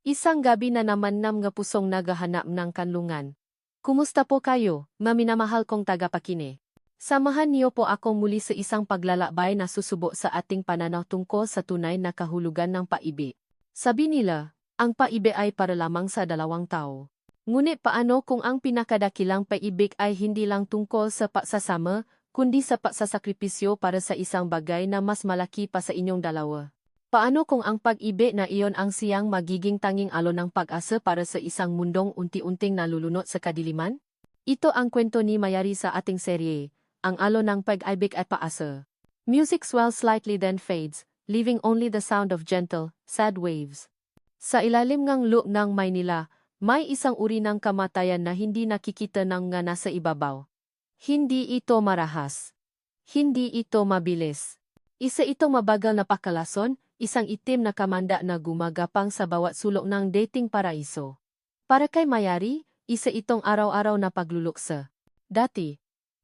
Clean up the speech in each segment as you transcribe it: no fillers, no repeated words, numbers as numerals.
Isang gabi na naman nam nga pusong naghahanap ng kanlungan. Kumusta po kayo, maminamahal kong tagapakine? Samahan niyo po ako muli sa isang paglalakbay na susubo sa ating pananaw tungkol sa tunay na kahulugan ng pag-ibig. Sabi nila, ang pag-ibig ay para lamang sa dalawang tao. Ngunit paano kung ang pinakadakilang pag-ibig ay hindi lang tungkol sa pagsasama, kundi sa pagsasakripisyo para sa isang bagay na mas malaki pa sa inyong dalawa? Paano kung ang pag-ibig na iyon ang siyang magiging tanging alon ng pag-asa para sa isang mundong unti-unting nalulunod sa kadiliman? Ito ang kwento ni Mayari sa ating serye, Ang Alon ng Pag-ibig at Paasa. Music swells slightly then fades, leaving only the sound of gentle, sad waves. Sa ilalim ng lup ng Maynila, may isang uri ng kamatayan na hindi nakikita ng nga nasa ibabaw. Hindi ito marahas. Hindi ito mabilis. Isa itong mabagal na pakalason, isang itim na kamanda na gumagapang sa bawat sulok ng dating paraiso. Para kay Mayari, isa itong araw-araw na pagluluksa. Dati,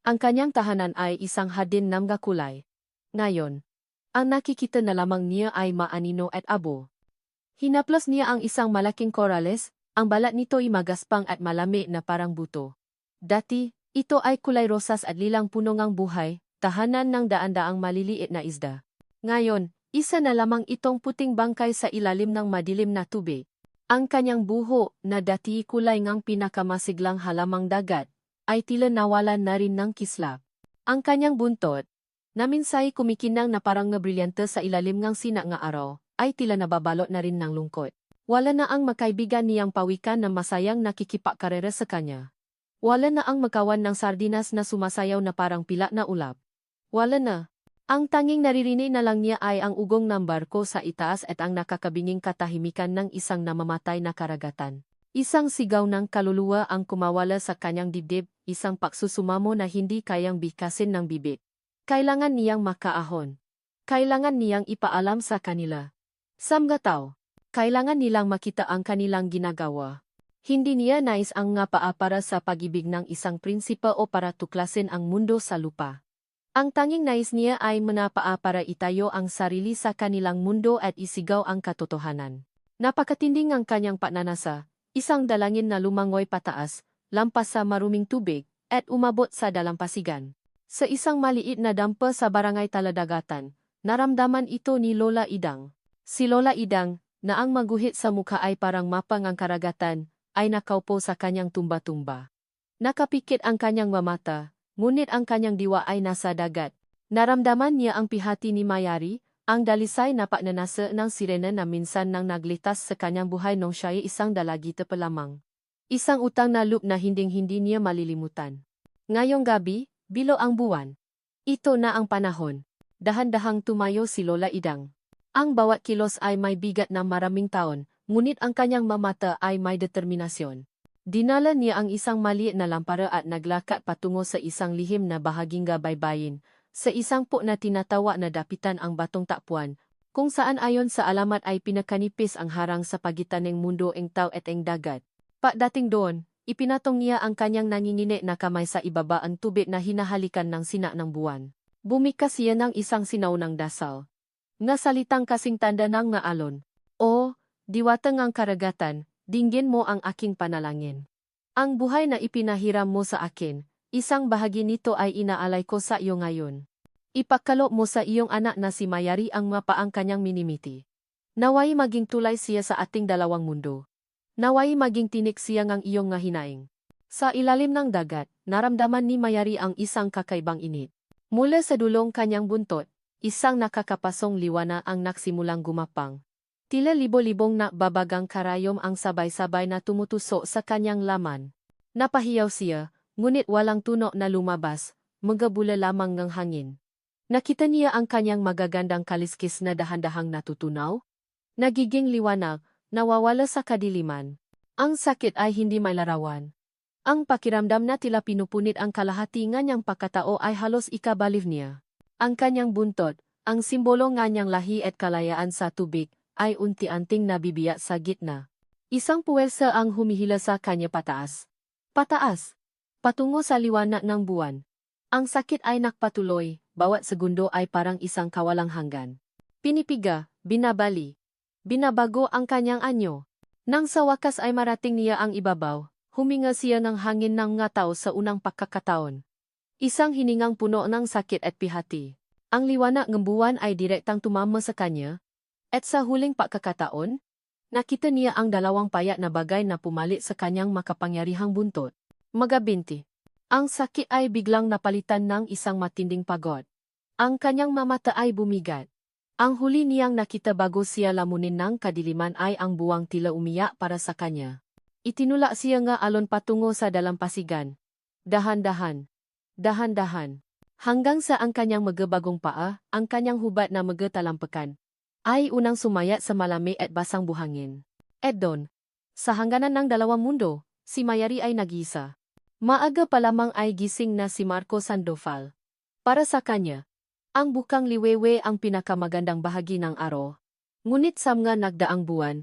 ang kanyang tahanan ay isang hadin ng kulay. Ngayon, ang nakikita na lamang niya ay maanino at abo. Hinaplos niya ang isang malaking korales, ang balat nito ay magaspang at malami na parang buto. Dati, ito ay kulay rosas at lilang puno ng buhay, tahanan ng daan-daang maliliit na isda. Ngayon, isa na lamang itong puting bangkay sa ilalim ng madilim na tubig. Ang kanyang buho, na dati kulay ngang pinakamasiglang halamang dagat, ay tila nawalan na rin ng kislap. Ang kanyang buntot, na minsay kumikinang na parang brilyante sa ilalim ng sina nga araw, ay tila nababalot na rin ng lungkot. Wala na ang makaibigan niyang pawikan na masayang nakikipakarera sa kanya. Wala na ang makawan ng sardinas na sumasayaw na parang pila na ulap. Wala na. Ang tanging naririnig na lang niya ay ang ugong ng barko sa itaas at ang nakakabinging katahimikan ng isang namamatay na karagatan. Isang sigaw ng kaluluwa ang kumawala sa kanyang dibdib, isang pagsusumamo na hindi kayang bigkasin ng bibig. Kailangan niyang makaahon. Kailangan niyang ipaalam sa kanila. Samgataw. Kailangan nilang makita ang kanilang ginagawa. Hindi niya nais ang nga paa para sa pag-ibig ng isang prinsipe o para tuklasin ang mundo sa lupa. Ang tanging nais niya ay manapaa para itayo ang sarili sa kanilang mundo at isigaw ang katotohanan. Napakatinding ang kanyang pananasa, isang dalangin na lumangoy pataas, lampas sa maruming tubig, at umabot sa dalampasigan. Sa isang maliit na dampa sa barangay Taladagatan, naramdaman ito ni Lola Idang. Si Lola Idang, na ang maguhit sa mukha ay parang mapang ang karagatan, ay nakaupo sa kanyang tumba-tumba. Nakapikit ang kanyang mamata, ngunit ang kanyang diwa ay nasa dagat. Naramdaman niya ang pihati ni Mayari, ang dalisay na pagnanasa ng sirena na minsan nang naglitas sa kanyang buhay nung siya ay isang dalagita pa lamang. Isang utang na loob na hinding-hindi niya malilimutan. Ngayong gabi, bilo ang buwan. Ito na ang panahon. Dahan-dahang tumayo si Lola Idang. Ang bawat kilos ay may bigat na maraming taon, ngunit ang kanyang mamata ay may determinasyon. Dinala niya ang isang maliit na lampara at naglakad patungo sa isang lihim na bahaging gabaybayin, sa isang po na tinatawa na dapitan ang batong takpuan, kung saan ayon sa alamat ay pinakanipis ang harang sa pagitan ng mundo ng tao at ng dagat. Pagdating doon, ipinatong niya ang kanyang nangingini na kamay sa ibaba ang tubig na hinahalikan ng sina ng buwan. Bumikas siya ng isang sinaunang dasal. Nga salitang kasing tanda ng nga alon. O, diwatang ang karagatan, dinggin mo ang aking panalangin. Ang buhay na ipinahiram mo sa akin, isang bahagi nito ay inaalay ko sa iyo ngayon. Ipakalo mo sa iyong anak na si Mayari ang mapaang kanyang minimiti. Naway maging tulay siya sa ating dalawang mundo. Naway maging tinik siya ng iyong nga hinaing. Sa ilalim ng dagat, naramdaman ni Mayari ang isang kakaibang init. Mula sa dulong kanyang buntot, isang nakakapasong liwana ang nagsimulang gumapang. Tila libo-libong na babagang karayom ang sabay-sabay na tumutuso sa kanyang laman. Napahiyaw siya, ngunit walang tunog na lumabas, magabula lamang ng hangin. Nakita niya ang kanyang magagandang kaliskis na dahan-dahang natutunaw. Nagiging liwanag, nawawala sa kadiliman. Ang sakit ay hindi may larawan. Ang pakiramdam na tila pinupunit ang kalahati nga niyang pagkatao ay halos ikabaliw niya. Ang kanyang buntot, ang simbolo nga niyang lahi at kalayaan sa tubig, ay unti-anting nabibiyak sa gitna. Isang puwersa ang humihila sa kanya pataas. Pataas. Patungo sa liwanag ng buwan. Ang sakit ay nakpatuloy, bawat segundo ay parang isang kawalang hanggan. Pinipiga, binabali. Binabago ang kanyang anyo. Nang sa wakas ay marating niya ang ibabaw, huminga siya ng hangin ng ngataw sa unang pagkakataon. Isang hiningang puno ng sakit at pihati. Ang liwanag ng buwan ay direktang tumama sa kanya, at sa huling pagkakataon, nakita niya ang dalawang payat na bagay na pumalit sa kanyang makapangyarihang buntot. Magabinti. Ang sakit ay biglang napalitan ng isang matinding pagod. Ang kanyang mamata ay bumigat. Ang huli niyang nakita bago siya lamunin ng kadiliman ay ang buwang tila umiyak para sa kanya. Itinula siya nga alon patungo sa dalampasigan. Dahan-dahan. Dahan-dahan. Hanggang sa ang kanyang magabagong paa, ang kanyang hubad na magatalampakan, ay unang sumayat sa malamig at basang buhangin. At doon, sa hangganan ng dalawang mundo, si Mayari ay nag-isa. Maaga pa lamang ay gising na si Marco Sandoval. Para sa kanya, ang bukang liwewe ang pinakamagandang bahagi ng araw. Ngunit sa mga nagdaang buwan,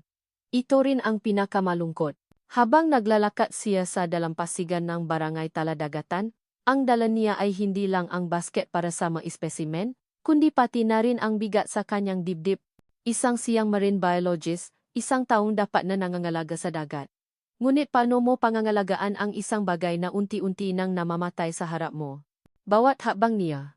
ito rin ang pinakamalungkot. Habang naglalakat siya sa dalampasigan ng barangay Taladagatan, ang dala niya ay hindi lang ang basket para sa mga espesimen, kundi pati na rin ang bigat sa kanyang dibdib. Isang siyang marine biologist, isang taong dapat na nangangalaga sa dagat. Ngunit paano mo pangangalagaan ang isang bagay na unti-unti nang namamatay sa harap mo? Bawat hakbang niya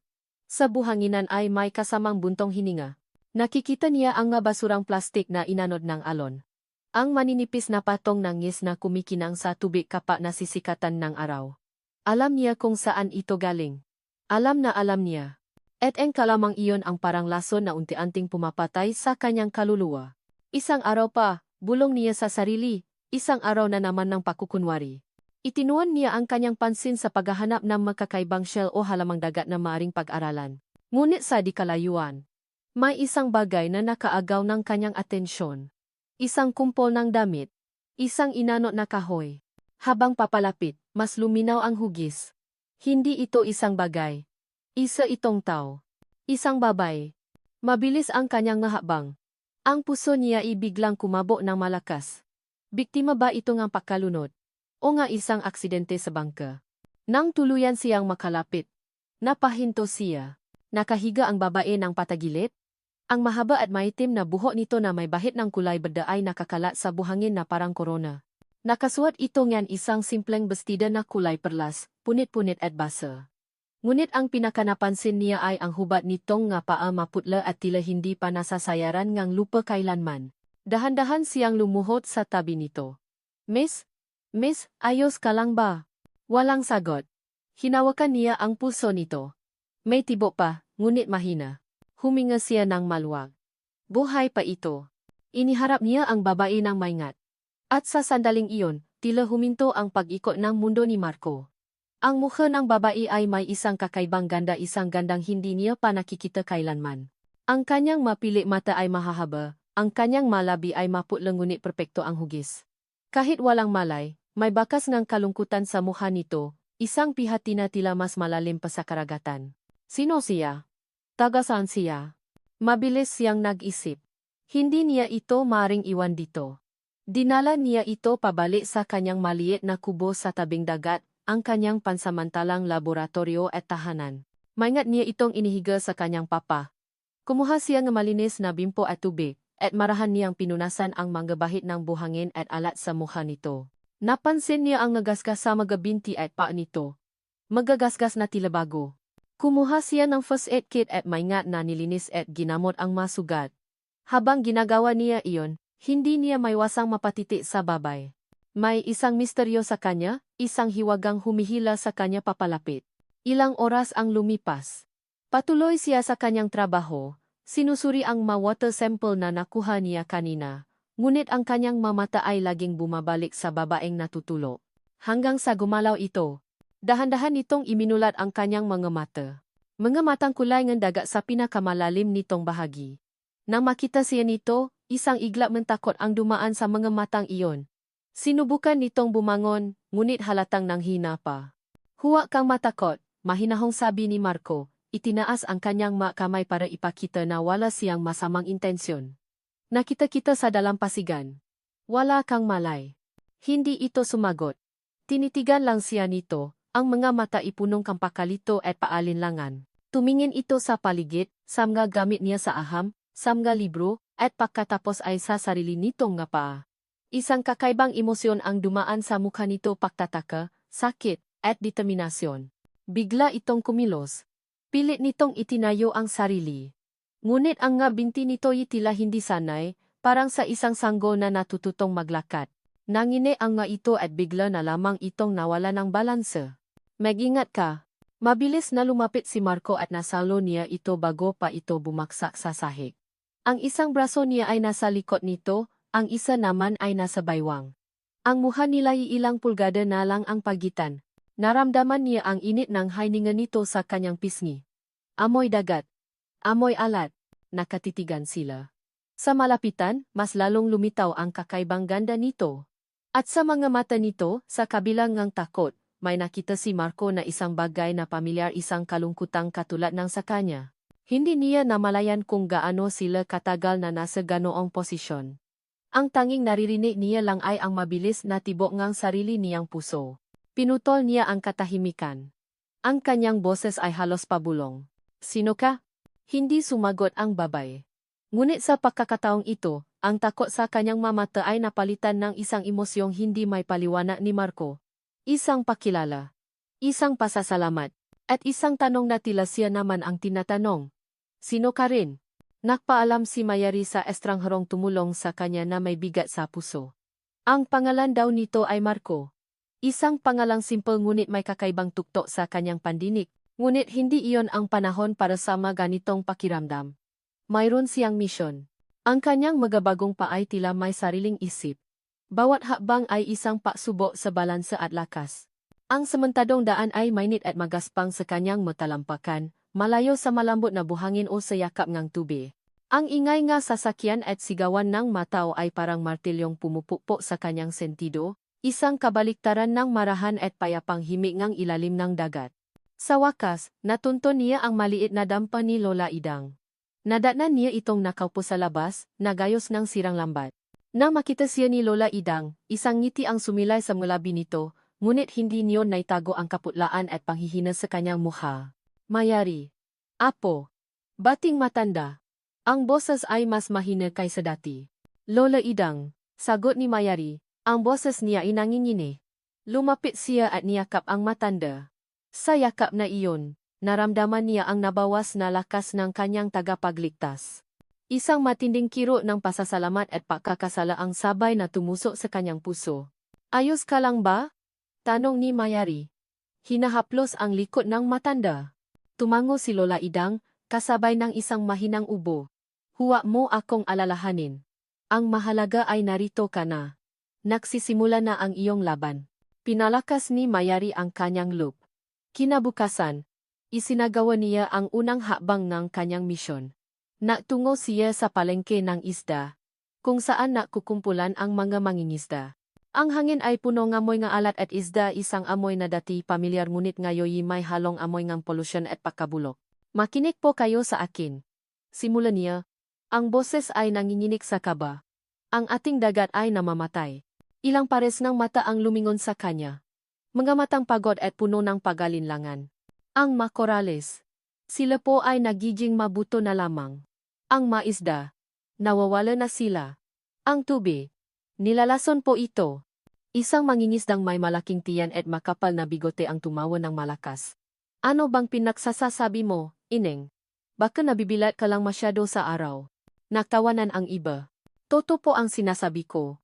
sa buhanginan ay may kasamang buntong hininga. Nakikita niya ang mga basurang plastik na inanod ng alon. Ang maninipis na patong ng ngis na kumikinang sa tubig kapag nasisikatan ng araw. Alam niya kung saan ito galing. Alam niya. At ang kalamang iyon ang parang lason na unti-unting pumapatay sa kanyang kaluluwa. Isang araw pa, bulong niya sa sarili, isang araw na naman ng pakukunwari. Itinuan niya ang kanyang pansin sa paghahanap ng makakaibang shell o halamang dagat na maaring pag-aralan. Ngunit sa di kalayuan, may isang bagay na nakaagaw ng kanyang atensyon. Isang kumpol ng damit. Isang inanot na kahoy. Habang papalapit, mas luminaw ang hugis. Hindi ito isang bagay. Isa itong tao. Isang babae. Mabilis ang kanyang hakbang. Ang puso niya ibiglang kumabo ng malakas. Biktima ba ito ng pagkalunod? O nga isang aksidente sa bangka? Nang tuluyan siyang makalapit, napahinto siya. Nakahiga ang babae ng patagilid. Ang mahaba at maitim na buhok nito na may bahid ng kulay berde ay nakakalat sa buhangin na parang korona. Nakasuot ito ngan isang simpleng bestida na kulay perlas, punit-punit at basa. Ngunit ang pinakanapansin niya ay ang hubad nitong nga paa maputla at tila hindi pa nasasayaran ngang lupa kailanman. Dahan-dahan siyang lumuhod sa tabi nito. Miss, ayos ka lang ba? Walang sagot. Hinawakan niya ang pulso nito. May tibok pa, ngunit mahina. Huminga siya ng maluwag. Buhay pa ito. Iniharap niya ang babae ng maingat. At sa sandaling iyon, tila huminto ang pag-ikot ng mundo ni Marco. Ang mukha ng babae ay may isang kakaibang ganda, isang gandang hindi niya pa nakikita kailanman. Ang kanyang mapili mata ay mahahaba, ang kanyang malabi ay maputla ngunit perpekto ang hugis. Kahit walang malay, may bakas ng kalungkutan sa mukha nito, isang pihati na tila mas malalim pa sa karagatan. Sino siya? Taga saan siya? Mabilis siyang nag-isip. Hindi niya ito maring iwan dito. Dinala niya ito pabalik sa kanyang maliit na kubo sa tabing dagat, ang kanyang pansamantalang laboratorio at tahanan. Maingat niya itong inihiga sa kanyang papa. Kumuha siya ng malinis na bimpo at tubig, at marahan niyang pinunasan ang mga bahid ng buhangin at alat sa mukha nito. Napansin niya ang nagasgas sa magabinti at paa nito. Magagasgas na tila bago. Kumuha siya ng first aid kit at maingat na nilinis at ginamot ang masugat. Habang ginagawa niya iyon, hindi niya maiwasang mapatiti sa babay. May isang misteryo sa kanya, isang hiwagang humihila sa kanya papalapit. Ilang oras ang lumipas. Patuloy siya sa kanyang trabaho, sinusuri ang mga water sample na nakuha niya kanina. Ngunit ang kanyang mamata ay laging bumabalik sa babaeng natutulo. Hanggang sa gumalaw ito. Dahan-dahan nitong iminulat ang kanyang mga mata. Mga matang kulay ng daga sa pinakamalalim nitong bahagi. Nang makita siya nito, isang iglap mentakot ang dumaan sa mga matang iyon. Sinubukan nitong bumangon, ngunit halatang nanghina pa. Huwag kang matakot, mahinahong sabi ni Marco. Itinaas ang kanyang kamay para ipakita na wala siyang masamang intensyon. Nakita kita sa dalampasigan. Wala kang malay. Hindi ito sumagot. Tinitigan lang siya nito. Ang mga mata ipunong kampakalito at paalinlangan. Tumingin ito sa paligid, sa mga gamit niya sa aham, sa mga libro, at pagkatapos ay sa sarili nitong nga paa. Isang kakaibang emosyon ang dumaan sa mukha nito, pagtataka, sakit, at determinasyon. Bigla itong kumilos. Pilit nitong itinayo ang sarili. Ngunit ang nga binti nito'y tila hindi sanay, parang sa isang sanggol na natututong maglakad. Nangine ang nga ito at bigla na lamang itong nawala ng balanse. Mag-ingat ka. Mabilis na lumapit si Marco at nasalo niya ito bago pa ito bumaksak sa sahig. Ang isang braso niya ay nasa likod nito, ang isa naman ay nasa baywang. Ang mukha nila'y ilang pulgada na lang ang pagitan. Naramdaman niya ang init ng hininga nito sa kanyang pisngi. Amoy dagat. Amoy alat. Nakatitigan sila. Sa malapitan, mas lalong lumitaw ang kakaibang ganda nito. At sa mga mata nito, sa kabilang ng takot, may nakita si Marco na isang bagay na pamilyar, isang kalungkutang katulad ng sa kanya. Hindi niya namalayan kung gaano sila katagal na nasa ganoong posisyon. Ang tanging naririnig niya lang ay ang mabilis na tibok ng sarili niyang puso. Pinutol niya ang katahimikan. Ang kanyang boses ay halos pabulong. Sino ka? Hindi sumagot ang babae. Ngunit sa pagkakataong ito, ang takot sa kanyang mamata ay napalitan ng isang emosyong hindi may paliwanag ni Marco. Isang pakilala, isang pasasalamat, at isang tanong na tila siya naman ang tinatanong. Sino ka rin? Nagpaalam si Mayari sa estrangherong tumulong sa kanya na may bigat sa puso. Ang pangalan daw nito ay Marco. Isang pangalang simple ngunit may kakaibang tuktok sa kanyang pandinig, ngunit hindi iyon ang panahon para sa mga ganitong pakiramdam. Mayroon siyang misyon. Ang kanyang magabagong pa ay tila may sariling isip. Bawat hakbang ay isang pagsubok sa balanse at lakas. Ang sementadong daan ay mainit at magaspang sa kanyang matalampakan, malayo sa malambot na buhangin o sa yakap ng tubig. Ang ingay nga sasakyan at sigawan ng matao ay parang martilyong pumupukpok sa kanyang sentido, isang kabaliktaran ng marahan at payapang himig ng ilalim ng dagat. Sa wakas, natunto niya ang maliit na dampa ni Lola Idang. Nadatnan niya itong nakaupo sa labas, nagayos ng sirang lambat. Nang makita siya ni Lola Idang, isang ngiti ang sumilay sa ngalabi nito, ngunit hindi niyon naitago ang kaputlaan at panghihina sa kanyang mukha. Mayari. Apo. Bating matanda. Ang boses ay mas mahina kaysa dati. Lola Idang, sagot ni Mayari, ang boses niya ay nangingini. Lumapit siya at niyakap ang matanda. Sa yakap na iyon, naramdaman niya ang nabawas na lakas ng kanyang tagapagligtas. Isang matinding kiro ng pasasalamat at pagkakasala ang sabay na tumusok sa kanyang puso. Ayos ka lang ba? Tanong ni Mayari. Hinahaplos ang likod ng matanda. Tumango si Lola Idang, kasabay ng isang mahinang ubo. Huwag mo akong alalahanin. Ang mahalaga ay narito ka na. Nagsisimula na ang iyong laban. Pinalakas ni Mayari ang kanyang loop. Kinabukasan, isinagawa niya ang unang hakbang ng kanyang misyon. Natungo siya sa palengke ng isda, kung saan nakukumpulan ang mga mangingisda. Ang hangin ay puno ng amoy ng alat at isda, isang amoy na dati pamilyar ngunit ngayon may halong amoy ng polusyon at pagkabulok. Makinig po kayo sa akin. Simula niya, ang boses ay nanginginig sa kaba. Ang ating dagat ay namamatay. Ilang pares ng mata ang lumingon sa kanya. Mga matang pagod at puno ng pagalinlangan. Ang makorales. Sila po ay nagiging mabuto na lamang. Ang maisda. Nawawala na sila. Ang tubig. Nilalason po ito. Isang mangingisdang may malaking tiyan at makapal na bigote ang tumawa ng malakas. Ano bang pinagsasasabi mo, Ineng? Baka nabibilat ka lang masyado sa araw. Nagtawanan ang iba. Toto po ang sinasabi ko.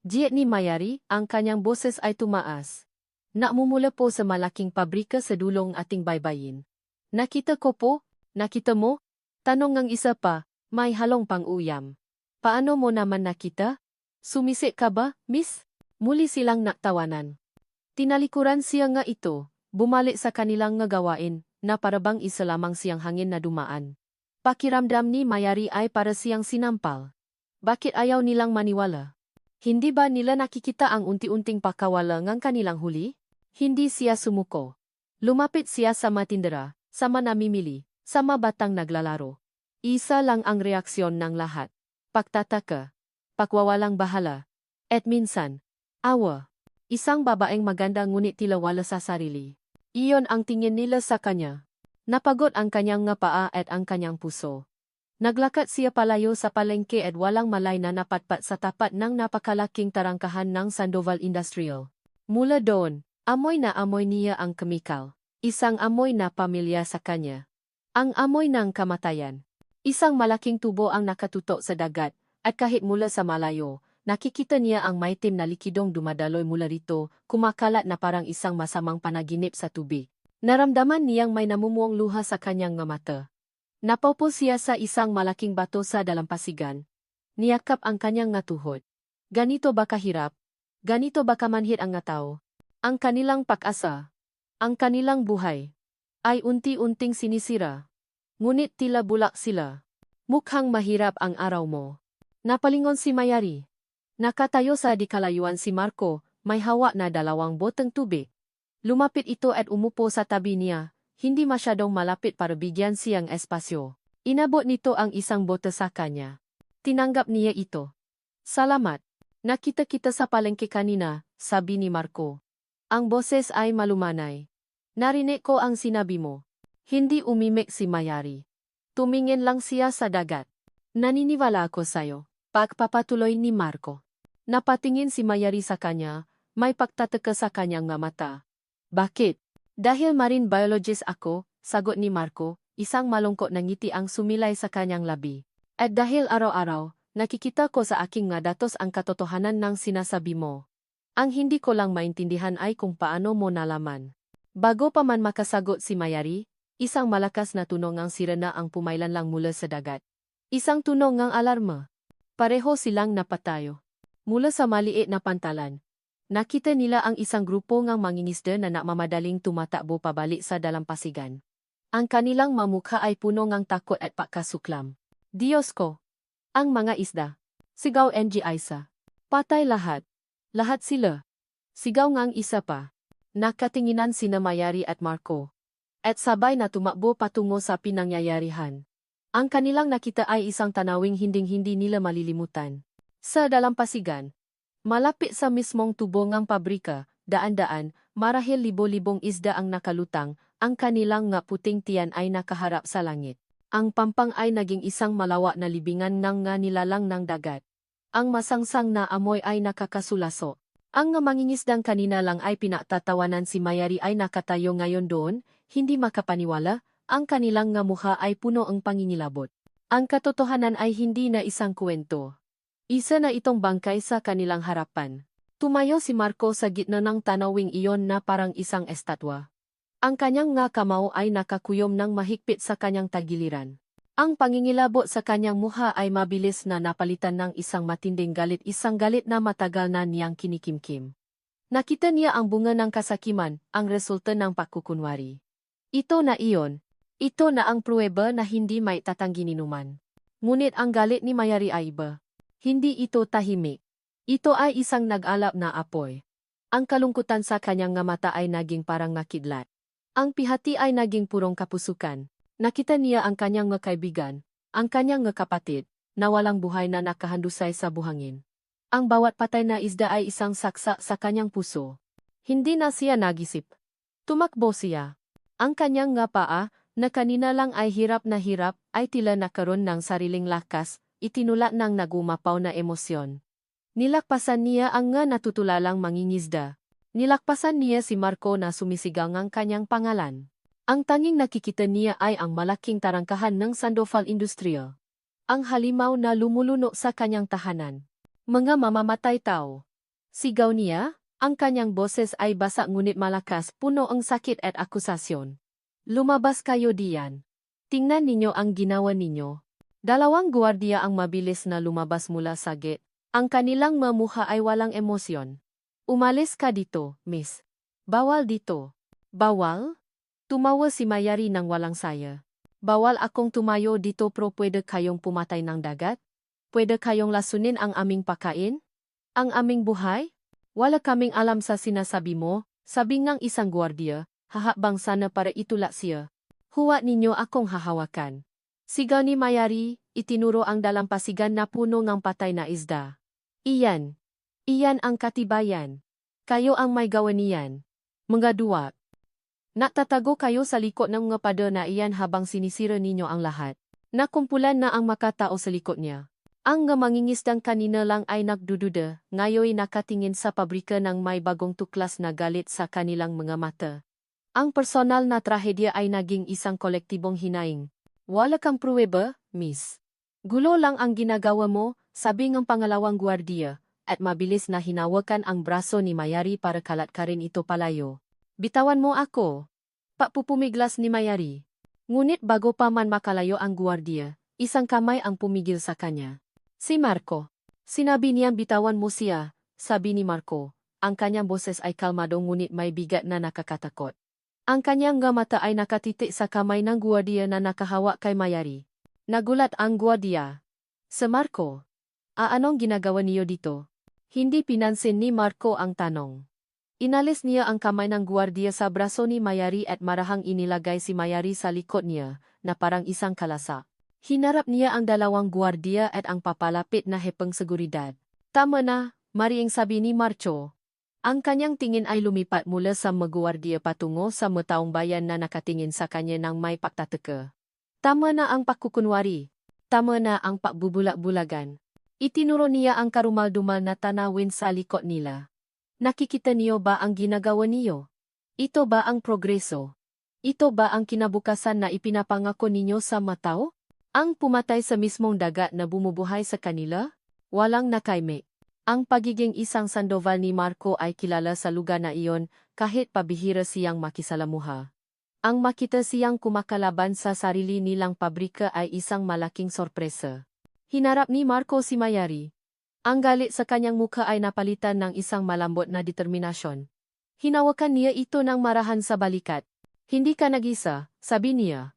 Giit ni Mayari, ang kanyang boses ay tumaas. Namumula po sa malaking pabrika sa dulong ating baybayin. Nakita ko po? Nakita mo? Tanong ng isa pa, may halong pang-uyam. Paano mo naman nakita? Sumisik ka ba, miss? Muli silang naktawanan. Tinalikuran siya nga ito, bumalik sa kanilang nga gawain, na parabang isa lamang siyang hangin na dumaan. Pakiramdam ni Mayari ay para siyang sinampal. Bakit ayaw nilang maniwala? Hindi ba nila nakikita ang unti-unting pakawala ng kanilang huli? Hindi siya sumuko. Lumapit siya sa matindera, sa manamimili, sa mabatang naglalaro. Isa lang ang reaksyon ng lahat. Pagtataka, pagwawalang bahala, at minsan, awa. Isang babaeng maganda ngunit tila wala sa sarili. Iyon ang tingin nila sa kanya. Napagod ang kanyang nga paa at ang kanyang puso. Naglakad siya palayo sa palengke at walang malay na napatpat sa tapat ng napakalaking tarangkahan ng Sandoval Industrial. Mula doon, amoy na amoy niya ang kemikal. Isang amoy na pamilya sa kanya. Ang amoy ng kamatayan. Isang malaking tubo ang nakatutok sa dagat, at kahit mula sa malayo, nakikita niya ang maitim na likidong dumadaloy mula rito, kumakalat na parang isang masamang panaginip sa tubig. Naramdaman niyang may namumuong luha sa kanyang mga mata. Napaupo siya sa isang malaking bato sa dalampasigan. Niyakap ang kanyang nga tuhod. Ganito ba kahirap? Ganito ba kamanhid ang nga tao? Ang kanilang pag-asa, ang kanilang buhay, ay unti-unting sinisira. Ngunit tila bulak sila. Mukhang mahirap ang araw mo. Napalingon si Mayari. Nakatayo sa di kalayuan si Marco, may hawak na 2 boteng tubig. Lumapit ito at umupo sa tabi niya, hindi masyadong malapit para bigyan siyang espasyo. Inabot nito ang isang bote sa kanya. Tinanggap niya ito. Salamat. Nakita kita sa palengke kanina, sabi ni Marco. Ang boses ay malumanay. Narinig ko ang sinabi mo. Hindi umimik si Mayari. Tumingin lang siya sa dagat. Naniniwala ako sayo. Pagpapatuloy ni Marco. Napatingin si Mayari sa kanya, may pagtataka sa kanyang nga mata. Bakit? Dahil marine biologist ako, sagot ni Marco, isang malungkot na ngiti ang sumilay sa kanyang labi. At dahil araw-araw, nakikita ko sa aking nga datos ang katotohanan ng sinasabi mo. Ang hindi ko lang maintindihan ay kung paano mo nalaman. Bago pa man makasagot si Mayari, isang malakas na tunog ang sirena ang pumailan lang mula sa dagat. Isang tunog ng alarma. Pareho silang napatayo. Mula sa maliit na pantalan, nakita nila ang isang grupo ng mangingisda na namamadaling tumatakbo pabalik sa dalampasigan. Ang kanilang mamukha ay puno ng takot at pagkasuklam. Diyos ko! Ang mga isda. Sigaw NG Isa. Patay lahat. Lahat sila. Sigaw ngang isa pa. Nakatinginan sina Mayari at Marco. At sabay na tumakbo patungo sa pinangyayarihan. Ang kanilang nakita ay isang tanawing hinding-hindi nila malilimutan. Sa dalampasigan, malapit sa mismong tubo ng pabrika, daan-daan, marahil libo-libong isda ang nakalutang, ang kanilang nga puting tiyan ay nakaharap sa langit. Ang pampang ay naging isang malawak na libingan ng nga nilalang ng dagat. Ang masangsang na amoy ay nakakasulaso. Ang nga mangingisdang kanina lang ay pinatatawanan si Mayari ay nakatayo ngayon doon, hindi makapaniwala, ang kanilang nga mukha ay puno ang pangingilabot. Ang katotohanan ay hindi na isang kwento. Isa na itong bangkay sa kanilang harapan. Tumayo si Marco sa gitna ng tanawing iyon na parang isang estatwa. Ang kanyang nga kamao ay nakakuyom ng mahigpit sa kanyang tagiliran. Ang pangingilabot sa kanyang mukha ay mabilis na napalitan ng isang matinding galit, isang galit na matagal na niyang kinikimkim. Nakita niya ang bunga ng kasakiman, ang resulta ng pagkukunwari. Ito na iyon. Ito na ang pruweba na hindi may tatanggi ni numan. Ngunit ang galit ni Mayari ay iba. Hindi ito tahimik. Ito ay isang nag-alap na apoy. Ang kalungkutan sa kanyang nga mata ay naging parang nakidlat. Ang pihati ay naging purong kapusukan. Nakita niya ang kanyang nga kaibigan, ang kanyang nga kapatid, na walang buhay na nakahandusay sa buhangin. Ang bawat patay na isda ay isang saksa sa kanyang puso. Hindi na siya nagisip. Tumakbo siya. Ang kanyang nga paa, na kanina lang ay hirap, ay tila nakaroon ng sariling lakas, itinulak ng nagumapaw na emosyon. Nilakpasan niya ang nga natutulalang mangingisda. Nilakpasan niya si Marco na sumisigaw ng kanyang pangalan. Ang tanging nakikita niya ay ang malaking tarangkahan ng Sandoval Industrial. Ang halimaw na lumuluno sa kanyang tahanan. Mga mamamatay tao. Sigaw niya, ang kanyang boses ay basa ngunit malakas, puno ang sakit at akusasyon. Lumabas kayo diyan. Tingnan ninyo ang ginawa ninyo. 2 gwardiya ang mabilis na lumabas mula sa gate. Ang kanilang mamukha ay walang emosyon. Umalis ka dito, miss. Bawal dito. Bawal? Tumawa si Mayari ng walang saya. Bawal akong tumayo dito pero pwede kayong pumatay ng dagat? Pwede kayong lasunin ang aming pakain? Ang aming buhay? Wala kaming alam sa sinasabi mo, sabi ng isang gwardiya, hahabang sana para itulak siya. Huwag ninyo akong hahawakan. Sigaw ni Mayari, itinuro ang dalampasigan na puno ng patay na isda. Iyan. Iyan ang katibayan. Kayo ang may gawa niyan. Mga duwag. Natatago kayo sa likod ng mga pader na iyan habang sinisira ninyo ang lahat. Nakumpulan na ang makatao sa likod niya. Ang nga mangingisdang kanina lang ay nagdududa, ngayoy nakatingin sa pabrika ng may bagong tuklas na galit sa kanilang mga mata. Ang personal na trahedya ay naging isang kolektibong hinaing. Wala kang pruweba, miss. Gulo lang ang ginagawa mo, sabi ng pangalawang gwardiya, at mabilis na hinawakan ang braso ni Mayari para kalatkarin ito palayo. Bitawan mo ako. Papupumiglas ni Mayari. Ngunit bago pa man makalayo ang gwardiya, isang kamay ang pumigil sa kanya. Si Marco. Sinabi niyang bitawan mo siya, sabi ni Marco. Ang kanyang boses ay kalmado ngunit may bigat na nakakatakot. Ang kanyang mata ay nakatitik sa kamay ng gwardiya na nakahawak kay Mayari. Nagulat ang gwardiya. Sa Marco. Anong ginagawa niyo dito? Hindi pinansin ni Marco ang tanong. Inalis niya ang kamay ng gwardiya sa braso ni Mayari at marahang inilagay si Mayari sa likod niya, na parang isang kalasa. Hinarap niya ang dalawang gwardiya at ang papalapit na hepeng seguridad. Tama na, Mariing sabi ni Marco. Ang kanyang tingin ay lumipat mula sa mga gwardiya patungo sa mataong bayan na nakatingin sa kanya ng may pagtataka. Tama na ang pagkukunwari. Tama na ang pagbubulak-bulagan. Itinuro niya ang karumal-dumal na tanawin sa likod nila. Nakikita niyo ba ang ginagawa niyo? Ito ba ang progreso? Ito ba ang kinabukasan na ipinapangako ninyo sa matao? Ang pumatay sa mismong dagat na bumubuhay sa kanila? Walang nakaime. Ang pagiging isang Sandoval ni Marco ay kilala sa lugar na iyon kahit pabihira siyang makisalamuha. Ang makita siyang kumakalaban sa sarili nilang pabrika ay isang malaking sorpresa. Hinarap ni Marco si Mayari. Ang galit sa kanyang mukha ay napalitan ng isang malambot na determinasyon. Hinawakan niya ito ng marahan sa balikat. Hindi ka nag-isa, sabi niya.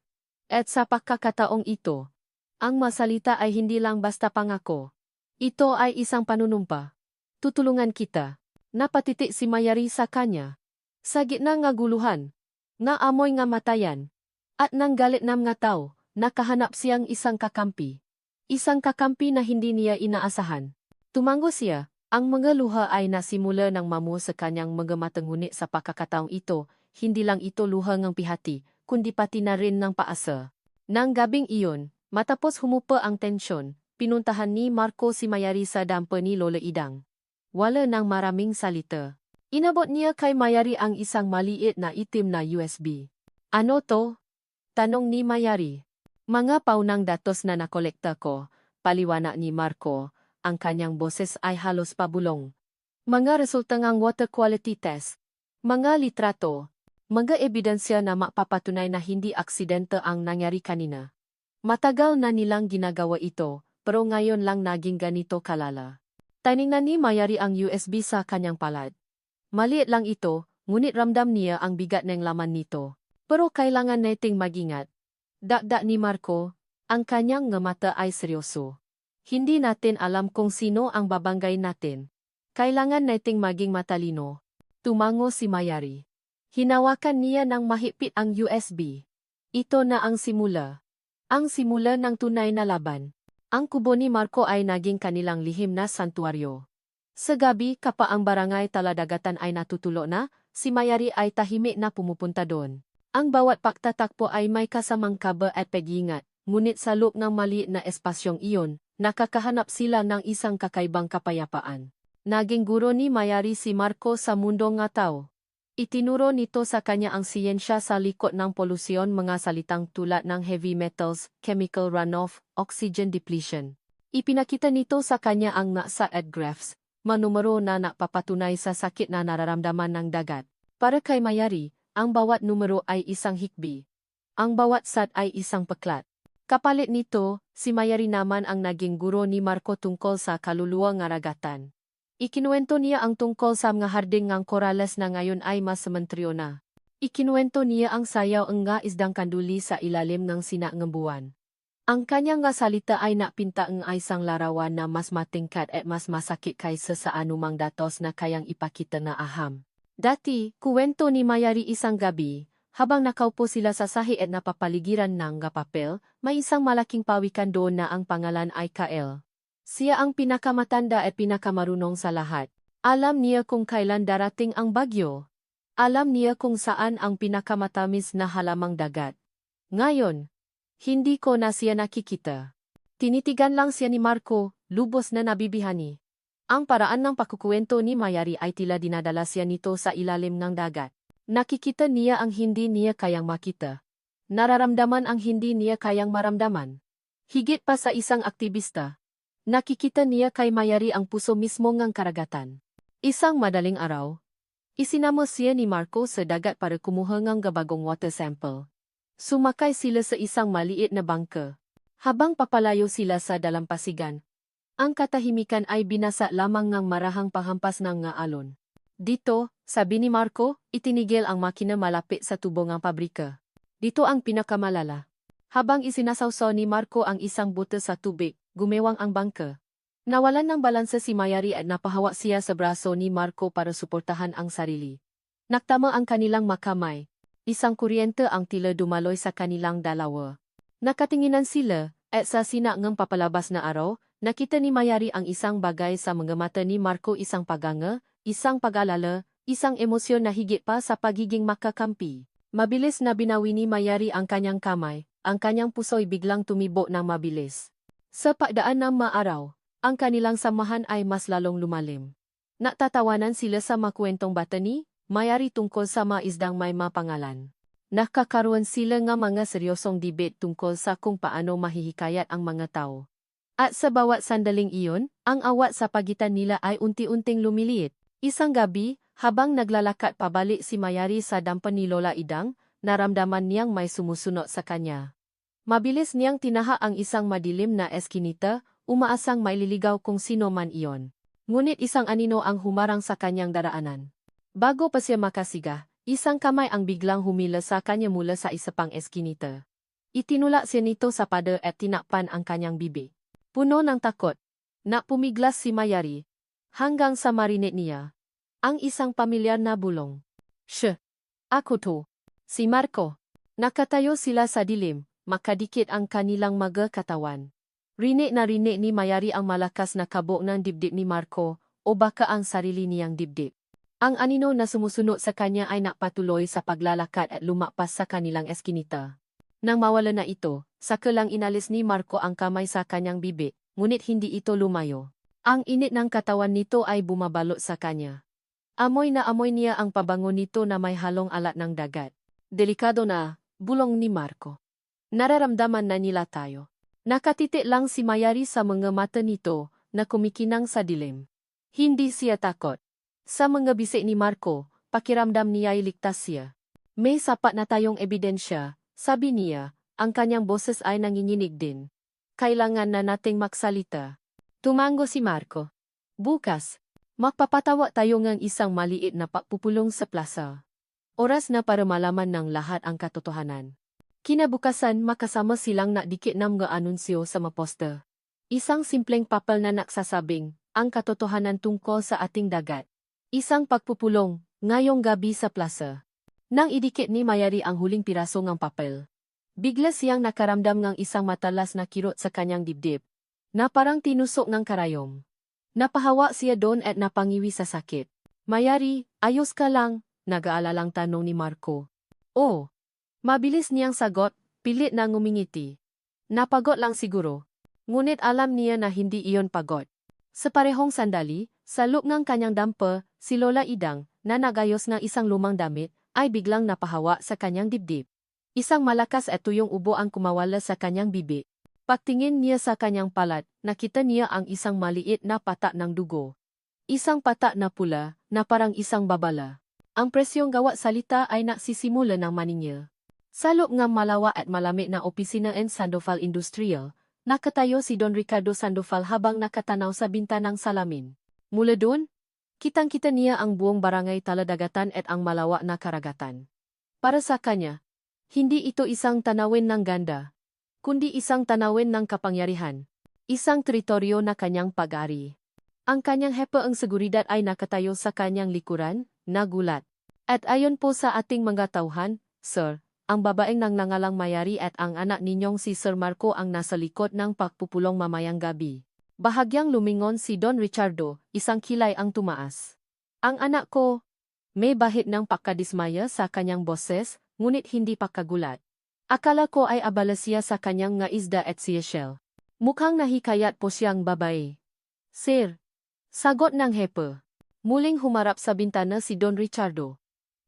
At sa pagkakataong ito, ang masalita ay hindi lang basta pangako. Ito ay isang panunumpa. Tutulungan kita. Napatitik si Mayari sa kanya. Sa gitna nga guluhan, nga amoy nga matayan, at nang galit ng mga tao, nakahanap siyang isang kakampi. Isang kakampi na hindi niya inaasahan. Tumango siya, ang mga luha ay nasimula ng mamu sa kanyang mga matang ngunit sa pagkakataong ito, hindi lang ito luha ng pihati, kundi pati na rin ng paasa. Nang gabing iyon, matapos humupa ang tensyon, pinuntahan ni Marco si Mayari sa dampa ni Lola Idang. Wala nang maraming salita. Inabot niya kay Mayari ang isang maliit na itim na USB. Ano to? Tanong ni Mayari. Mga paunang datos na nakolekta ko, paliwanag ni Marco. Ang kanyang boses ay halos pabulong. Mga resulta ng water quality test, mga litrato, mga ebidensya na mapapatunay na hindi aksidente ang nangyari kanina. Matagal na nilang ginagawa ito, pero ngayon lang naging ganito kalala. Tiningnan ni Mayari ang USB sa kanyang palad. Maliit lang ito, ngunit ramdam niya ang bigat ng laman nito. Pero kailangan nating magingat. Dagdag ni Marco, ang kanyang mata ay seryoso. Hindi natin alam kung sino ang babanggay natin. Kailangan nating maging matalino. Tumango si Mayari. Hinawakan niya ng mahigpit ang USB. Ito na ang simula. Ang simula ng tunay na laban. Ang kubo ni Marco ay naging kanilang lihim na santuaryo. Sa gabi kapag ang barangay Taladagatan ay natutulo na, si Mayari ay tahimik na pumupunta doon. Ang bawat pagtatakpo ay may kasamang kaba at pag-iingat, ngunit sa loob ng maliit na espasyong iyon, nakakahanap sila ng isang kakaibang kapayapaan. Naging guro ni Mayari si Marco sa mundo nga tao. Itinuro nito sa kanya ang siyensya sa likod ng polusyon, mga salitang tulad ng heavy metals, chemical runoff, oxygen depletion. Ipinakita nito sa kanya ang nasa at graphs, manumero na napapatunay sa sakit na nararamdaman ng dagat. Para kay Mayari, ang bawat numero ay isang hikbi. Ang bawat sat ay isang paklat. Kapalit nito, si Mayari naman ang naging guro ni Marco tungkol sa kaluluwa nga ragatan. Ikinuwento niya ang tungkol sa mga harding ngang korales na ngayon ay mas sementeryo na. Ikinuwento niya ang sayaw ang nga isdang kanduli sa ilalim ng sinangang buwan. Ang kanyang nga salita ay napinta ang isang larawan na mas matingkat at mas masakit kaysa sa anumang datos na kayang ipakita na aham. Dati, kuwento ni Mayari isang gabi, habang nakaupo sila sa sahi at napapaligiran ng papel, may isang malaking pawikan doon na ang pangalan ay Kael. Siya ang pinakamatanda at pinakamarunong sa lahat. Alam niya kung kailan darating ang bagyo. Alam niya kung saan ang pinakamatamis na halamang dagat. Ngayon, Hindi ko na siya nakikita. Tinitigan lang siya ni Marco, lubos na nabibihani. Ang paraan ng pakukuwento ni Mayari ay tila dinadala siya nito sa ilalim ng dagat. Nakikita niya ang hindi niya kayang makita. Nararamdaman ang hindi niya kayang maramdaman. Higit pa sa isang aktivista. Nakikita niya kay Mayari ang puso mismo ng karagatan. Isang madaling araw, isinama siya ni Marco sa dagat para kumuha ng gabagong water sample. Sumakay sila sa isang maliit na bangka. Habang papalayo sila sa dalampasigan, ang katahimikan ay binasa lamang ng marahang pahampas ng nga alon. Dito, sabi ni Marco, itinigil ang makina malapit sa tubo ng pabrika. Dito ang pinakamalala. Habang isinasawsaw ni Marco ang isang buta sa tubig, gumewang ang bangka. Nawalan ng balansa si Mayari at napahawa siya sa braso ni Marco para suportahan ang sarili. Naktama ang kanilang makamay. Isang kuryente ang tila dumaloy sa kanilang dalawa. Nakatinginan sila, at sa sina ng papalabas na araw, nakita ni Mayari ang isang bagay sa mga mata ni Marco, isang paganga, isang pag-alala, isang emosyon na higit pa sa pagiging makakampi. Mabilis na binawi ni Mayari ang kanyang kamay, ang kanyang puso'y biglang tumibo ng mabilis. Sa pagdaan ng maaraw, ang kanilang samahan ay mas lalong lumalim. Natatawanan sila sa makwentong bata ni Mayari tungkol sa mga isdang may mapangalan. Nakakaroon sila ng mga seryosong debate tungkol sa kung paano mahihikayat ang mga tao. At sa bawat sandaling iyon, ang awat sa pagitan nila ay unti-unting lumiliit. Isang gabi, habang naglalakad pabalik si Mayari sa dampan ni Lola Idang, naramdaman niyang may sumusunod sa kanya. Mabilis niyang tinaha ang isang madilim na eskinita, umaasang maililigaw kung sino man iyon. Ngunit isang anino ang humarang sa kanyang daraanan. Bago pa siya makasiga, isang kamay ang biglang humila sa kanya mula sa isa pang eskinita. Itinulak siya nito sa pader at tinakpan ang kanyang bibig. Puno ng takot, napumiglas si Mayari, hanggang sa marinig niya ang isang pamilyar na bulong. Ako to. Si Marco. Nakatayo sila sa dilim, makadikit ang kanilang mga katawan. Rinig na rinig ni Mayari ang malakas na kabog ng dibdib ni Marco, o baka ang sarili niyang dibdib. Ang anino na sumusunod sa kanya ay nakpatuloy sa paglalakad at lumakpas sa kanilang eskinita. Nang mawala na ito, saka lang inalis ni Marco ang kamay sa kanyang bibig, ngunit hindi ito lumayo. Ang init ng katawan nito ay bumabalot sa kanya. Amoy na amoy niya ang pabango nito na may halong alat ng dagat. Delikado na, bulong ni Marco. Nararamdaman na nila tayo. Nakatitik lang si Mayari sa mga mata nito na kumikinang sa dilim. Hindi siya takot. Sa mga bisik ni Marco, pakiramdam niya ay ligtas siya. May sapat na tayong ebidensya, sabi niya, ang kanyang boses ay nanginginig din. Kailangan na nating magsalita. Tumango si Marco. Bukas, magpapatawa tayo ng isang maliit na pagpupulong sa plaza. Oras na para malaman ng lahat ang katotohanan. Kinabukasan makasama silang nakdikit ng mga anunsyo sa maposter. Isang simpleng papel na nagsasabing, ang katotohanan tungkol sa ating dagat. Isang pagpupulong, ngayong gabi sa plaza. Nang idikit ni Mayari ang huling piraso ng papel, bigla siyang nakaramdam ng isang matalas na kirot sa kanyang dibdib, na parang tinusok ng karayom. Napahawa siya doon at napangiwi sa sakit. Mayari, ayos ka lang, nag-aalalang tanong ni Marco. Oh, mabilis niyang sagot, pilit na ngumingiti. Napagod lang siguro. Ngunit alam niya na hindi iyon pagod. Sa parehong sandali, sa loob ng kanyang dampa, si Lola Idang, na nagayos ng isang lumang damit, ay biglang napahawa sa kanyang dibdib. Isang malakas at tuyong ubo ang kumawala sa kanyang bibig. Pagtingin niya sa kanyang palat, nakita niya ang isang maliit na patak ng dugo. Isang patak na pula, na parang isang babala. Ang presyong gawa salita ay nagsisimula ng maningil. Sa loob ng malawa at malamig na opisina ng Sandoval Industrial, nakatayo si Don Ricardo Sandoval habang nakatanaw sa bintanang salamin. Mula doon, kitang-kita niya ang buong barangay Taladagatan at ang malawak na karagatan. Para sa kanya, hindi ito isang tanawin ng ganda, kundi isang tanawin ng kapangyarihan, isang teritoryo na kanyang pag-ari. Ang kanyang hepa ang seguridad ay nakatayo sa kanyang likuran, nagulat. At ayon po sa ating mga tauhan, Sir, ang babaeng nangangalang Mayari at ang anak ninyong si Sir Marco ang nasa likod ng pagpupulong mamayang gabi. Bahagyang lumingon si Don Ricardo, isang kilay ang tumaas. Ang anak ko, may bahid ng pagkadismaya sa kanyang boses, ngunit hindi pagkagulat. Akala ko ay abala siya sa kanyang nga isda at Seychelles. Mukhang nahikayat po siyang babae. Sir, sagot ng hepe. Muling humarap sa bintana si Don Ricardo.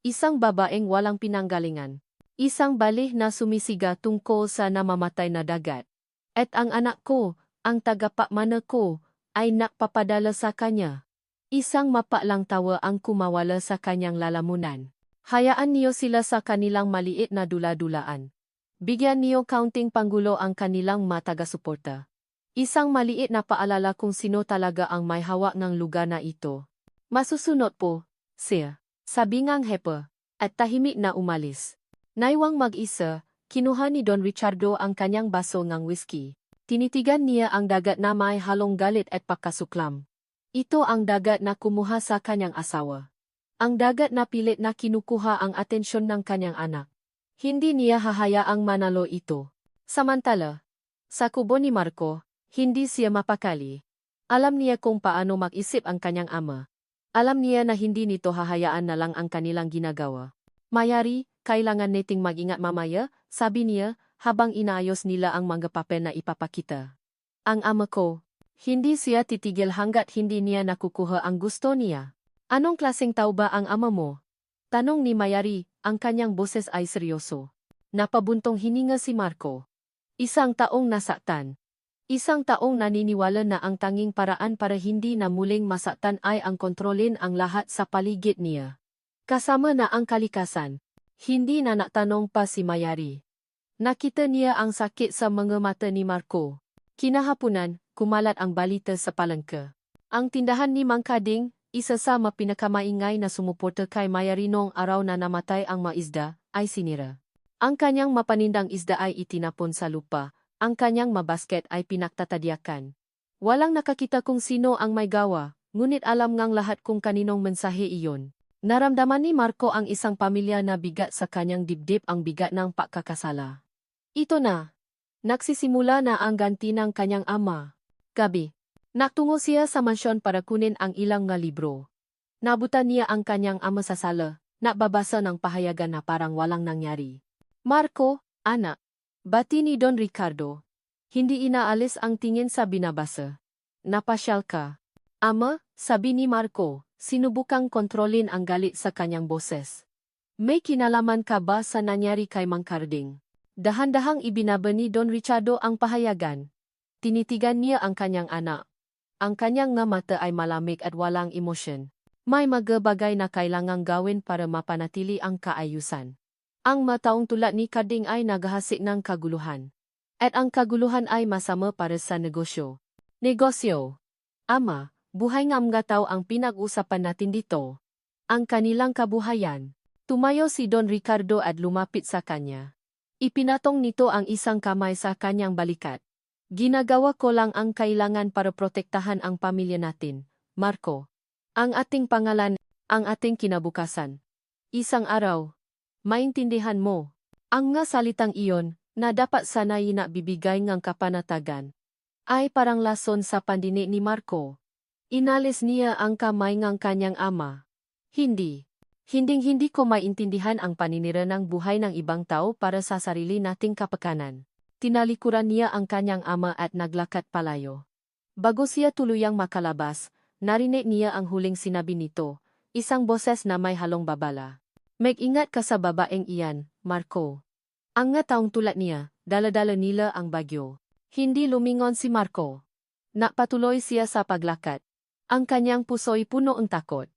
Isang babaeng walang pinanggalingan. Isang balih na sumisiga tungkol sa namamatay na dagat. At ang anak ko, ang tagapamana ko, ay nakpapadala sa kanya. Isang mapalang tawa ang kumawala sa kanyang lalamunan. Hayaan niyo sila sa kanilang maliit na dula-dulaan. Bigyan niyo kaunting panggulo ang kanilang matagasuporta. Isang maliit na paalala kung sino talaga ang may hawak ng lugar na ito. Masusunod po, sir. Sabi ngang hepe, at tahimik na umalis. Naiwang mag-isa, kinuha ni Don Ricardo ang kanyang baso ng whisky. Tinitigan niya ang dagat na may halong galit at pakasuklam. Ito ang dagat na kumuha sa kanyang asawa. Ang dagat na pilit na kinukuha ang atensyon ng kanyang anak. Hindi niya hahayaang manalo ito. Samantala, sa kubo ni Marco, hindi siya mapakali. Alam niya kung paano mag-isip ang kanyang ama. Alam niya na hindi nito hahayaan na lang ang kanilang ginagawa. Mayari, kailangan nating mag-ingat mamaya, sabi niya, habang inaayos nila ang mga papel na ipapakita. Ang ama ko, hindi siya titigil hanggat hindi niya nakukuha ang gusto niya. Anong klaseng tao ba ang ama mo? Tanong ni Mayari, ang kanyang boses ay seryoso. Napabuntong hininga si Marco. Isang taong nasaktan. Isang taong naniniwala na ang tanging paraan para hindi na muling masaktan ay ang kontrolin ang lahat sa paligid niya. Kasama na ang kalikasan. Hindi na natanong pa si Mayari. Nakita niya ang sakit sa mga mata ni Marco. Kinahapunan, kumalat ang balita sa palengke. Ang tindahan ni Mang Kading, isa sa mapinakamaingay na sumuporta kay Mayari noong araw na namatay ang maisda, ay sinira. Ang kanyang mapanindang isda ay itinapon sa lupa. Ang kanyang mabasket ay pinagtatadyakan. Walang nakakita kung sino ang may gawa, ngunit alam ngang lahat kung kaninong mensahe iyon. Naramdaman ni Marco ang isang pamilya na bigat sa kanyang dibdib ang bigat ng pagkakasala. Ito na. Nagsisimula na ang ganti ng kanyang ama. Gabi. Nagtungo siya sa mansyon para kunin ang ilang nga libro. Nabutan niya ang kanyang ama sa sala, nababasa ng pahayagan na parang walang nangyari. Marco, anak. Bati ni Don Ricardo. Hindi inaalis ang tingin sa binabasa. Napasyal ka. Ama, sabi ni Marco, sinubukang kontrolin ang galit sa kanyang boses. May kinalaman ka ba sa nangyari kay Mang Karding? Dahan-dahang ibinaba ni Don Ricardo ang pahayagan. Tinitigan niya ang kanyang anak. Ang kanyang nga mata ay malamig at walang emosyon. May mga bagay na kailangang gawin para mapanatili ang kaayusan. Ang mataong tulad ni Karding ay naghahasik ng kaguluhan. At ang kaguluhan ay masama para sa negosyo. Negosyo. Ama, buhay nga mga tao ang pinag-usapan natin dito. Ang kanilang kabuhayan. Tumayo si Don Ricardo at lumapit sa kanya. Ipinatong nito ang isang kamay sa kanyang balikat. Ginagawa ko lang ang kailangan para protektahan ang pamilya natin, Marco. Ang ating pangalan, ang ating kinabukasan. Isang araw, maintindihan mo, ang nga salitang iyon, na dapat sana'y bibigay ngang kapanatagan, ay parang lason sa pandini ni Marco. Inalis niya ang kamay ngang kanyang ama. Hinding-hindi ko maintindihan ang paninira ng buhay ng ibang tao para sa sarili nating kapakanan. Tinalikuran niya ang kanyang ama at naglakad palayo. Bago siya tuluyang makalabas, narinig niya ang huling sinabi nito, isang boses na may halong babala. Mag-ingat ka sa babaeng iyan, Marco. Ang nga taong tulad niya, dala-dala nila ang bagyo. Hindi lumingon si Marco. Napatuloy siya sa paglakad. Ang kanyang puso'y puno ng takot.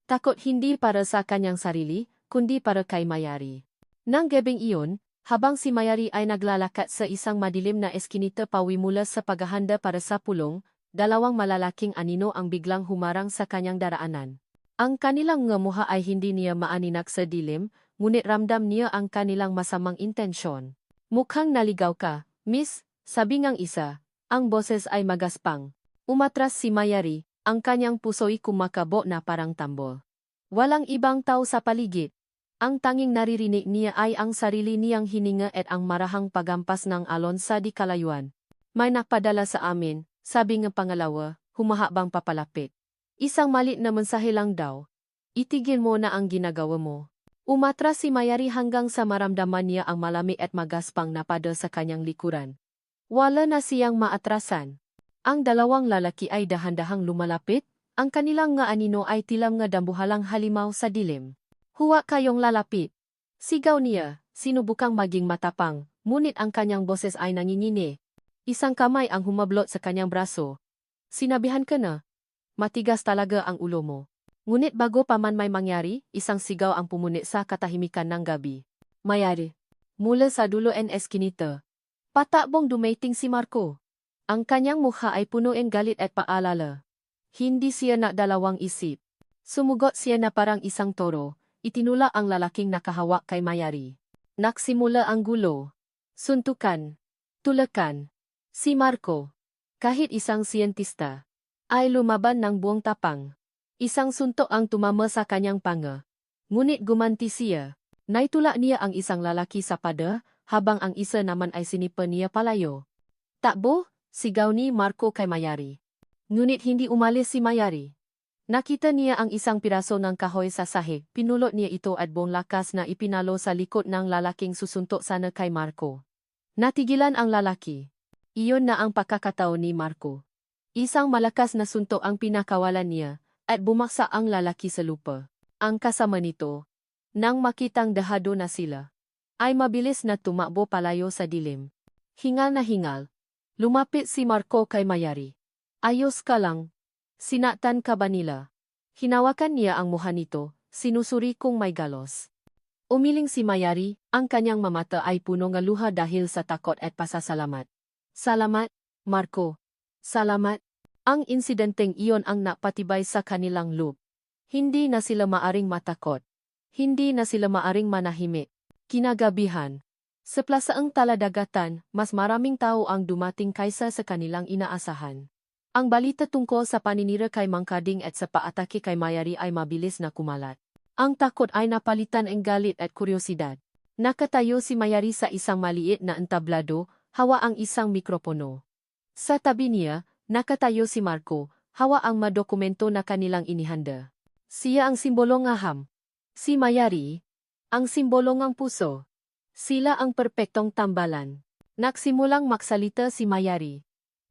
Takot hindi para sa kanyang sarili, kundi para kay Mayari. Nang gabing iyon, habang si Mayari ay naglalakad sa isang madilim na eskinita pawi mula sa paghahanda para sa pulong, dalawang malalaking anino ang biglang humarang sa kanyang daraanan. Ang kanilang ngamuha ay hindi niya maaninak sa dilim, ngunit ramdam niya ang kanilang masamang intensyon. Mukhang naligaw ka, miss, sabi ngang isa. Ang boses ay magaspang. Umatras si Mayari, ang kanyang puso'y kumakabo na parang tambol. Walang ibang tao sa paligid. Ang tanging naririnig niya ay ang sarili niyang hininga at ang marahang pagampas ng alon sa di kalayuan. May nakpadala sa amin, sabi ng pangalawa, humahabang papalapit. Isang malit na mensahe lang daw. Itigil mo na ang ginagawa mo. Umatras si Mayari hanggang sa maramdaman niya ang malamig at magaspang na pader sa kanyang likuran. Wala na siyang maatrasan. Ang dalawang lalaki ay dahan-dahang lumalapit, ang kanilang nga anino ay tilam nga dambuhalang halimaw sa dilim. Huwag kayong lalapit. Sigaw niya, sinubukang maging matapang, ngunit ang kanyang boses ay nangingini. Isang kamay ang humablot sa kanyang braso. Sinabihan ka na. Matigas talaga ang ulo mo. Ngunit bago pa man may mangyari, isang sigaw ang pumunit sa katahimikan ng gabi. Mayari. Mula sa dulo ng eskinita. Patakbong dumating si Marco. Ang kanyang mukha ay punuin galit at paalala. Hindi siya nagdalawang isip. Sumugot siya na parang isang toro, itinula ang lalaking nakahawak kay Mayari. Nagsimula ang gulo. Suntukan. Tulakan. Si Marco, kahit isang siyentista, ay lumaban ng buong tapang. Isang suntok ang tumama sa kanyang panga. Ngunit gumanti siya. Naitula niya ang isang lalaki sa pada, habang ang isa naman ay sinipa niya palayo. Takbo, sigaw ni Marco kay Mayari. Ngunit hindi umalis si Mayari. Nakita niya ang isang piraso ng kahoy sa sahig, pinulot niya ito at buong lakas na ipinalo sa likod ng lalaking susuntok sana kay Marco. Natigilan ang lalaki. Iyon na ang pagkakataon ni Marco. Isang malakas na suntok ang pinakawalan niya, at bumaksa ang lalaki sa lupa. Ang kasama nito, nang makitang dahado na sila, ay mabilis na tumakbo palayo sa dilim. Hingal na hingal. Lumapit si Marco kay Mayari. Ayos ka lang. Sinaktan ka ba nila? Hinawakan niya ang mukha nito, sinusuri kung may galos. Umiling si Mayari, ang kanyang mamata ay puno ng luha dahil sa takot at pasasalamat. Salamat, Marco. Salamat. Ang insidenteng iyon ang napatibay sa kanilang loob. Hindi na sila maaring matakot. Hindi na sila maaring manahimik. Kinagabihan. Sa plasaang taladagatan, mas maraming tao ang dumating kaysa sa kanilang inaasahan. Ang balita tungkol sa paninira kay Mangkading at sa paatake kay Mayari ay mabilis na kumalat. Ang takot ay napalitan ng galit at kuryosidad. Nakatayo si Mayari sa isang maliit na entablado, hawa ang isang mikropono. Sa tabi niya, nakatayo si Marco, hawa ang madokumento na kanilang inihanda. Siya ang simbolo ng aham. Si Mayari, ang simbolo ng puso. Sila ang perpektong tambalan. Nagsimulang magsalita si Mayari.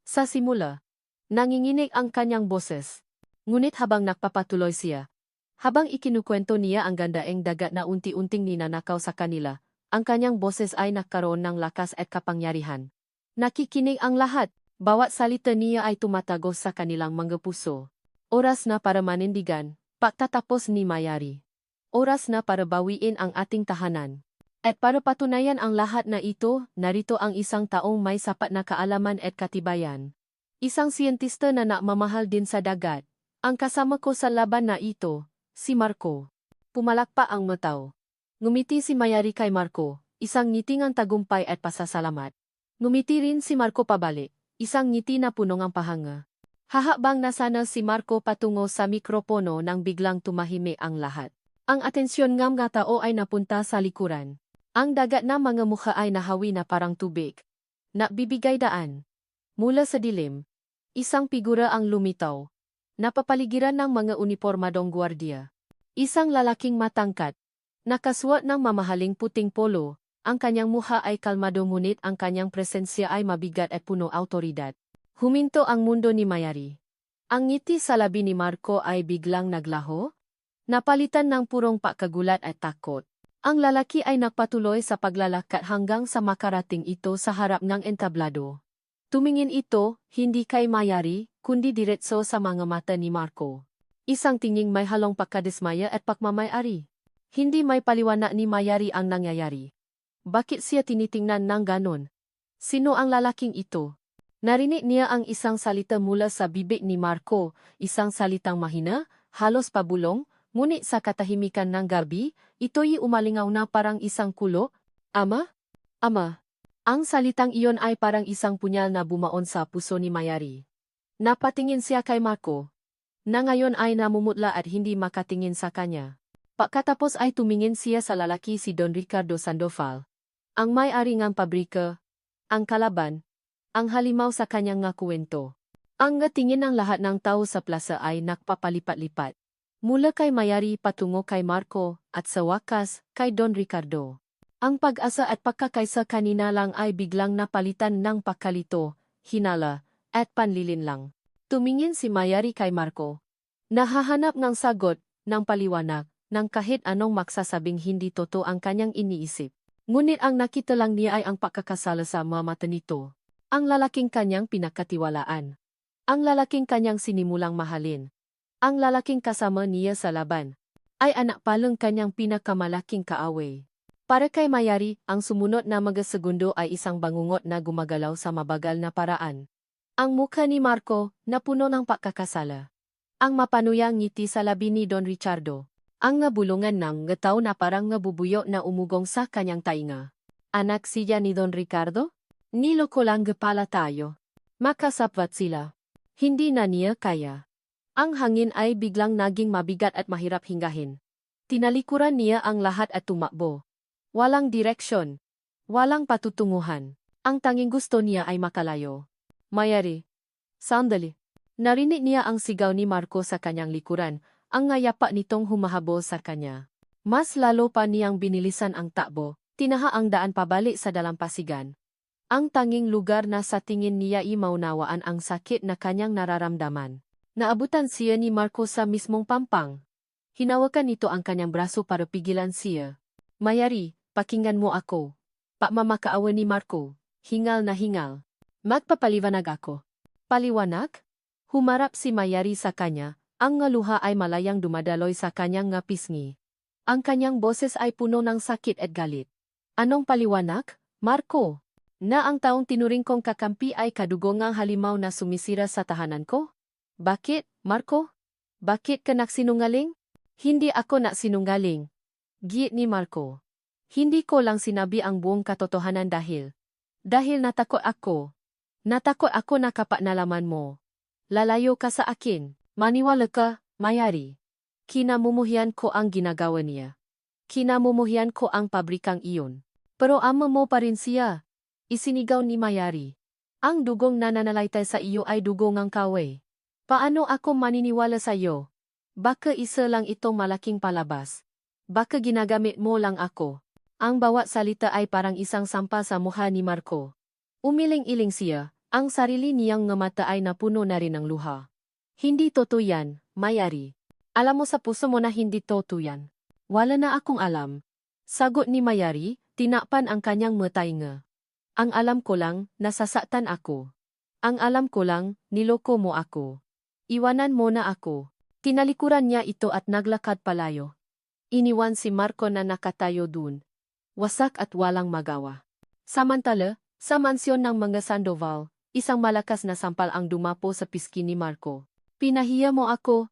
Sa simula, nanginginig ang kanyang boses. Ngunit habang nagpapatuloy siya, habang ikinukwento niya ang gandaeng dagat na unti-unting ninanakaw sa kanila, ang kanyang boses ay nagkaroon ng lakas at kapangyarihan. Nakikinig ang lahat. Bawat salita niya ay tumatagos sa kanilang mga puso. Oras na para manindigan, pagtatapos ni Mayari. Oras na para bawiin ang ating tahanan. At para patunayan ang lahat na ito, narito ang isang taong may sapat na kaalaman at katibayan. Isang siyentista na namamahal din sa dagat. Ang kasama ko sa laban na ito, si Marco. Pumalakpa ang mataw. Ngumiti si Mayari kay Marco, isang ngiti ng tagumpay at pasasalamat. Ngumiti rin si Marco pabalik. Isang ngiti na puno ng pahanga. Hahabang nasana si Marco patungo sa mikropono nang biglang tumahimik ang lahat. Ang atensyon ng mga tao ay napunta sa likuran. Ang dagat na mga mukha ay nahawi na parang tubig. Nagbibigay daan. Mula sa dilim, isang figura ang lumitaw. Napapaligiran ng mga unipormadong gwardiya. Isang lalaking matangkat. Nakasuot ng mamahaling puting polo. Ang kanyang mukha ay kalmado ngunit ang kanyang presensya ay mabigat at puno autoridad. Huminto ang mundo ni Mayari. Ang ngiti sa labi ni Marco ay biglang naglaho. Napalitan ng purong pagkagulat at takot. Ang lalaki ay nagpatuloy sa paglalakad hanggang sa makarating ito sa harap ng entablado. Tumingin ito, hindi kay Mayari, kundi diretso sa mga mata ni Marco. Isang tinging may halong pagkadismaya at pagmamayari. Hindi may paliwanag ni Mayari ang nangyayari. Bakit siya tinitingnan ng ganon? Sino ang lalaking ito? Narinig niya ang isang salita mula sa bibig ni Marco, isang salitang mahina, halos pabulong, ngunit sa katahimikan ng gabi, ito'y umalingaw na parang isang kulo. Ama? Ama. Ang salitang iyon ay parang isang punyal na bumaon sa puso ni Mayari. Napatingin siya kay Marco, na ngayon ay namumutla at hindi makatingin sa kanya. Pagkatapos ay tumingin siya sa lalaki si Don Ricardo Sandoval. Ang may-ari ng pabrika, ang kalaban, ang halimaw sa kanyang nga kwento. Ang tingin ng lahat ng tao sa plaza ay nakpapalipat-lipat. Mula kay Mayari patungo kay Marco, at sa wakas, kay Don Ricardo. Ang pag-asa at pagkakaisa kanina lang ay biglang napalitan ng pagkalito, hinala, at panlilinlang. Tumingin si Mayari kay Marco. Nahahanap ng sagot, ng paliwanag, ng kahit anong magsasabing hindi totoo ang kanyang iniisip. Ngunit ang nakita lang niya ay ang pagkakasala sa mga mata nito. Ang lalaking kanyang pinagkatiwalaan. Ang lalaking kanyang sinimulang mahalin. Ang lalaking kasama niya sa laban. Ay anak palang kanyang pinakamalaking kaaway. Para kay Mayari, ang sumunod na mga segundo ay isang bangungot na gumagalaw sa mabagal na paraan. Ang mukha ni Marco, napuno ng pagkakasala. Ang mapanuyang ngiti sa labi ni Don Ricardo. Ang ngabulungan ng ngataw na parang ngabubuyo na umugong sa kanyang tainga. Anak siya ni Don Ricardo? Niloko lang pala tayo. Makasapvat sila. Hindi na niya kaya. Ang hangin ay biglang naging mabigat at mahirap hinggahin. Tinalikuran niya ang lahat at tumakbo. Walang direksyon. Walang patutunguhan. Ang tanging gusto niya ay makalayo. Mayari. Sandali. Narinig niya ang sigaw ni Marco sa kanyang likuran, ang ngayapa nitong humahabol sa kanya. Mas lalo pa niyang binilisan ang takbo, tinaha ang daan pabalik sa dalampasigan. Ang tanging lugar na sa tingin niya ay maunawaan ang sakit na kanyang nararamdaman. Naabutan siya ni Marco sa mismong pampang. Hinawakan nito ang kanyang braso para pigilan siya. Mayari, pakinggan mo ako. Pagmamakaawa ni Marco, hingal na hingal. Magpapaliwanag ako. Paliwanag? Humarap si Mayari sa kanya, ang ngaluha ay malayang dumadaloy sa kanyang nga pisngi. Ang kanyang boses ay puno ng sakit at galit. Anong paliwanag, Marco? Na ang taong tinuring kong kakampi ay kadugongang halimaw na sumisira sa tahanan ko? Bakit, Marco? Bakit ka nagsinungaling? Hindi ako nagsinungaling. Giit ni Marco. Hindi ko lang sinabi ang buong katotohanan dahil natakot ako. Natakot ako na kapag nalaman mo. Lalayo ka sa akin. Maniwala ka, Mayari. Kinamumuhian ko ang ginagawa niya. Kinamumuhian ko ang pabrikang iyon. Pero ama mo pa rin siya. Isinigaw ni Mayari. Ang dugong nananalaytay sa iyo ay dugong ang kaway. Paano ako maniniwala sa iyo? Baka isa lang itong malaking palabas. Baka ginagamit mo lang ako. Ang bawat salita ay parang isang sampa sa mukha ni Marco. Umiling-iling siya, ang sarili niyang nga mata ay napuno na rin ng luha. Hindi totoo yan, Mayari. Alam mo sa puso mo na hindi totoo yan. Wala na akong alam. Sagot ni Mayari, tinakpan ang kanyang matainga. Ang alam ko lang, nasasaktan ako. Ang alam ko lang, niloko mo ako. Iwanan mo na ako. Tinalikuran niya ito at naglakad palayo. Iniwan si Marco na nakatayo dun. Wasak at walang magawa. Samantala, sa mansyon ng mga Sandoval, isang malakas na sampal ang dumapo sa pisngi ni Marco. Pinahiya mo ako,